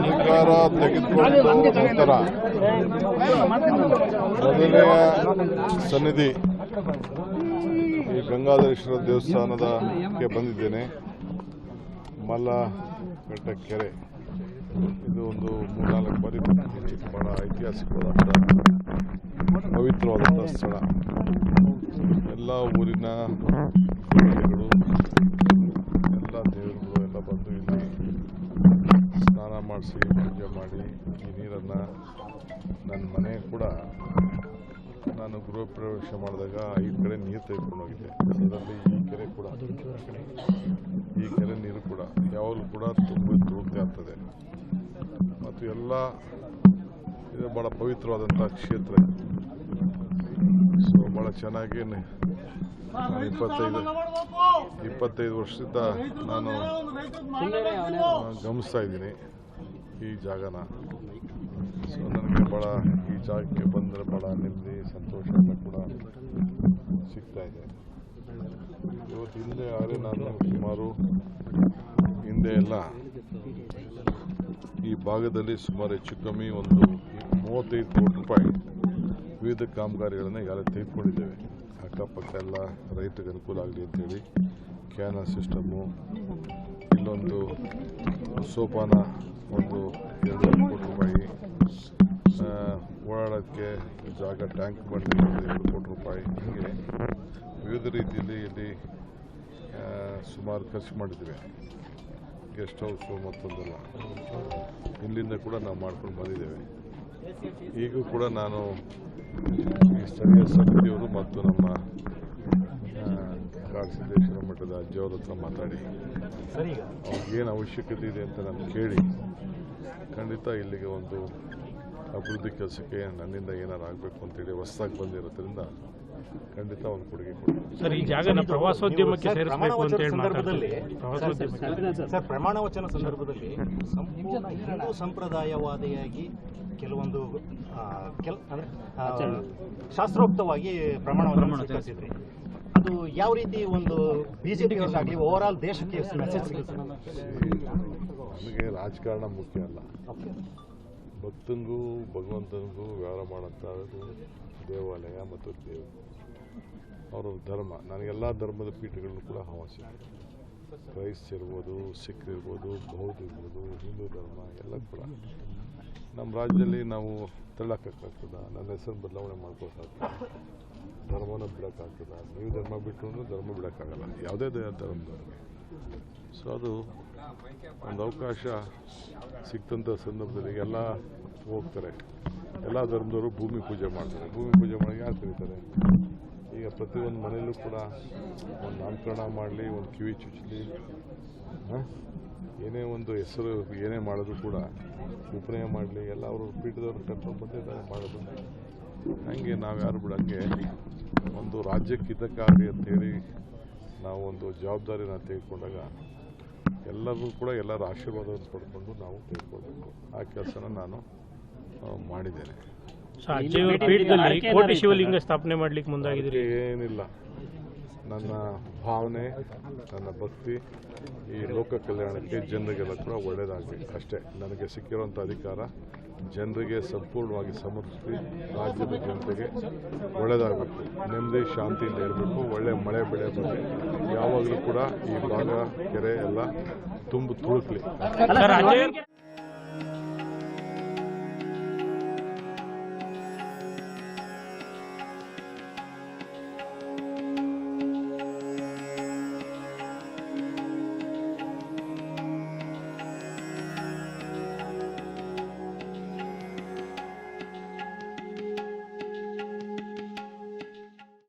ಸರ್ಕಾರ ತೆಗೆದುಕೊಂಡ ನಂತರ ಮೊದಲನೆಯ ಸನ್ನಿಧಿ ಈ ಗಂಗಾಧರೇಶ್ವರ ದೇವಸ್ಥಾನದಕ್ಕೆ ಬಂದಿದ್ದೇನೆ. ಮಲ್ಲಘಟ್ಟ ಕೆರೆ ಇದು ಒಂದು 3-4 ಬಾರಿ ಬಹಳ ಐತಿಹಾಸಿಕವಾದಂಥ ಪವಿತ್ರವಾದಂಥ ಸ್ಥಳ. ಎಲ್ಲ ಊರಿನ ದೇವರುಗಳು, ಎಲ್ಲ ದೇವರುಗಳು ಎಲ್ಲ ಬಂದು ಇಲ್ಲಿ ಸ್ನಾನ ಮಾಡಿಸಿ ಪೂಜೆ ಮಾಡಿ ಈ ನೀರನ್ನು ನನ್ನ ಮನೆ ಕೂಡ ನಾನು ಗೃಹ ಪ್ರವೇಶ ಮಾಡಿದಾಗ 5 ಕಡೆ ನೀರು ತೆಗೆದುಕೊಂಡು ಹೋಗಿದ್ದೆ. ಅದರಲ್ಲಿ ಈ ಕೆರೆ ನೀರು ಕೂಡ ಯಾವಾಗಲೂ ಕೂಡ ತುಳುಕ್ತಾ ಇರ್ತದೆ ಮತ್ತು ಎಲ್ಲ ಇದು ಭಾಳ ಪವಿತ್ರವಾದಂಥ ಕ್ಷೇತ್ರ. ಸೊ ಭಾಳ ಚೆನ್ನಾಗಿ 25 ವರ್ಷದಿಂದ ನಾನು ಗಮನಿಸ್ತಾ ಇದ್ದೀನಿ ಈ ಜಾಗನ. ಸೊ ನನಗೆ ಭಾಳ ಈ ಜಾಗಕ್ಕೆ ಬಂದರೆ ಭಾಳ ನೆಮ್ಮದಿ ಸಂತೋಷ ಎಲ್ಲ ಕೂಡ ಸಿಗ್ತಾ ಇದೆ. ಇವತ್ತು ಹಿಂದೆ ಆದರೆ ನಾನು ಸುಮಾರು ಹಿಂದೆ ಎಲ್ಲ ಈ ಭಾಗದಲ್ಲಿ ಸುಮಾರು ಹೆಚ್ಚು ಕಮ್ಮಿ ಒಂದು 35 ಕೋಟಿ ರೂಪಾಯಿ ವಿವಿಧ ಕಾಮಗಾರಿಗಳನ್ನು ಈಗಾಗಲೇ ತೆಗೆದುಕೊಂಡಿದ್ದೇವೆ. ಅಕ್ಕಪಕ್ಕ ಎಲ್ಲ ರೈತರಿಗೆ ಅನುಕೂಲ ಆಗಲಿ ಅಂತೇಳಿ ಕ್ಯಾನಲ್ ಸಿಸ್ಟಮು, ಇಲ್ಲೊಂದು ಸೋಪಾನ ಒಂದು 2 ಕೋಟಿ ರೂಪಾಯಿ, ಓಡಾಡೋಕ್ಕೆ ಜಾಗ ಟ್ಯಾಂಕ್ ಬಂಡೆ 2 ಕೋಟಿ ರೂಪಾಯಿ, ಹೀಗೆ ವಿವಿಧ ರೀತಿಯಲ್ಲಿ ಇಲ್ಲಿ ಸುಮಾರು ಖರ್ಚು ಮಾಡಿದ್ದೇವೆ. ಗೆಸ್ಟ್ ಹೌಸು ಮತ್ತೊಂದೆಲ್ಲ ಇಲ್ಲಿಂದ ಕೂಡ ನಾವು ಮಾಡ್ಕೊಂಡು ಬಂದಿದ್ದೇವೆ. ಈಗೂ ಕೂಡ ನಾನು ಈ ಸ್ಥಳೀಯ ಸಮಿತಿಯವರು ಮತ್ತು ನಮ್ಮ ಕಾಡಸಿದ್ದೇಶ್ವರ ಮಠದ ಅಜ್ಜಿಯವ್ರ ಹತ್ರ ಮಾತಾಡಿ ಅವ್ರಿಗೇನು ಅವಶ್ಯಕತೆ ಇದೆ ಅಂತ ನಾನು ಕೇಳಿ ಖಂಡಿತ ಇಲ್ಲಿಗೆ ಒಂದು ಅಭಿವೃದ್ಧಿ ಕೆಲಸಕ್ಕೆ ನನ್ನಿಂದ ಏನಾರು ಆಗಬೇಕು ಅಂತೇಳಿ ಹೊಸದಾಗಿ ಬಂದಿರೋದ್ರಿಂದ ಖಂಡಿತ ಒಂದು ಕೊಡುಗೆ ಕೊಡ್ತೀನಿ. ಸರ್, ಈ ಜಾಗನ ಪ್ರವಾಸೋದ್ಯಮಕ್ಕೆ ಸೇರಿಸಬೇಕು ಅಂತ ಹೇಳಿ ಸರ್, ಪ್ರಮಾಣ ವಚನ ಸಂದರ್ಭದಲ್ಲಿ ಸಂಪೂರ್ಣ ಹಿಂದೂ ಸಂಪ್ರದಾಯವಾದಿಯಾಗಿ ಕೆಲವೊಂದು ಶಾಸ್ತ್ರೋಕ್ತವಾಗಿ ಪ್ರಮಾಣ ವಚನ ಸ್ವೀಕರಿಸಿದ್ರಿ. ಅದು ಯಾವ ರೀತಿ ಒಂದು ಬಿಜೆಪಿ ಆಗಲಿ ಓವರ್ ಆಲ್ ದೇಶಕ್ಕೆ ಮೆಸೇಜ್ ಸಿಗುತ್ತೆ? ನಮಗೆ ರಾಜಕಾರಣ ಮುಖ್ಯ ಅಲ್ಲ. ಭಕ್ತನಿಗೂ ಭಗವಂತನಿಗೂ ವ್ಯವಹಾರ ಮಾಡೋಂಥದ್ದು ದೇವಾಲಯ ಮತ್ತು ದೇವರು, ಅವರ ಧರ್ಮ. ನನಗೆಲ್ಲ ಧರ್ಮದ ಪೀಠಗಳನ್ನು ಕೂಡ ಆಹ್ವಾನಿಸಿದೆ. ಕ್ರೈಸ್ತ ಇರ್ಬೋದು, ಸಿಖ್ ಇರ್ಬೋದು, ಬೌದ್ಧ ಇರ್ಬೋದು, ಹಿಂದೂ ಧರ್ಮ ಎಲ್ಲ ಕೂಡ ನಮ್ಮ ರಾಜ್ಯದಲ್ಲಿ ನಾವು ತಳ್ಳಕ್ಕಾಗ್ತದ? ನನ್ನ ಹೆಸರು ಬದಲಾವಣೆ ಮಾಡ್ಕೋಕ್ಕಾಗ್ತದೆ? ಧರ್ಮನ ಬಿಡೋಕ್ಕಾಗ್ತದ? ನೀವು ಧರ್ಮ ಬಿಟ್ಟರು ಧರ್ಮ ಬಿಡೋಕ್ಕಾಗಲ್ಲ, ಯಾವುದೇ ಧರ್ಮದವ್ರಿಗೆ. ಸೊ ಅದು ಒಂದು ಅವಕಾಶ ಸಿಕ್ತಂಥ ಸಂದರ್ಭದಲ್ಲಿ ಎಲ್ಲ ಹೋಗ್ತಾರೆ. ಎಲ್ಲ ಧರ್ಮದವರು ಭೂಮಿ ಪೂಜೆ ಮಾಡ್ತಾರೆ. ಭೂಮಿ ಪೂಜೆ ಮಾಡಿ ಯಾರು ಕರೀತಾರೆ? ಈಗ ಪ್ರತಿಯೊಂದು ಮನೆಯಲ್ಲೂ ಕೂಡ ಒಂದು ನಾಮಕರಣ ಮಾಡಲಿ, ಒಂದು ಕಿವಿ ಚುಚ್ಚಲಿ, ಏನೇ ಒಂದು ಹೆಸರು ಏನೇ ಮಾಡಿದ್ರು ಕೂಡ ಉಪನಯ ಮಾಡಲಿ, ಎಲ್ಲ ಅವರು ಪೀಠದವ್ರು ಕರ್ಕೊಂಡು ಬಂದಿದ್ದಾರೆ ಮಾಡೋದು. ಹಾಗೆ ನಾವು ಯಾರು ಬಿಡೋಂಗೆ ಒಂದು ರಾಜ್ಯಕ್ಕೆ ಇದಕ್ಕಾಗಲಿ ಅಂತೇಳಿ ನಾವು ಒಂದು ಜವಾಬ್ದಾರಿನ ತೆಗೆದುಕೊಂಡಾಗ ಎಲ್ಲರೂ ಕೂಡ ಎಲ್ಲರ ಆಶೀರ್ವಾದವನ್ನು ಪಡ್ಕೊಂಡು ನಾವು ತೆಗೆದುಕೊಳ್ಬೇಕು. ಆ ಕೆಲಸನ ನಾನು ಮಾಡಿದ್ದೇನೆ. ಕೋಟಿ ಶಿವಲಿಂಗ ಸ್ಥಾಪನೆ ಮಾಡಲಿಕ್ಕೆ ಮುಂದಾಗಿದ್ದೀರಿ? ಏನಿಲ್ಲ, ನನ್ನ ಭಾವನೆ, ನನ್ನ ಭಕ್ತಿ ಈ ಲೋಕ ಕಲ್ಯಾಣಕ್ಕೆ, ಜನರಿಗೆಲ್ಲ ಕೂಡ ಒಳ್ಳೆಯದಾಗಬೇಕು ಅಷ್ಟೇ. ನನಗೆ ಸಿಕ್ಕಿರುವಂಥ ಅಧಿಕಾರ ಜನರಿಗೆ ಸಂಪೂರ್ಣವಾಗಿ ಸಮರ್ಪಿಸಿ ರಾಜ್ಯದ ಜನತೆಗೆ ಒಳ್ಳೆಯದಾಗಬೇಕು, ನೆಮ್ಮದಿ ಶಾಂತಿಯಿಂದ ಇರಬೇಕು, ಒಳ್ಳೆ ಮಳೆ ಬೆಳೆ ಬರಲಿ, ಯಾವಾಗಲೂ ಕೂಡ ಈ ಭಾಗ ಕೆರೆ ಎಲ್ಲ ತುಂಬ ತುಳುಕ್ಲಿ.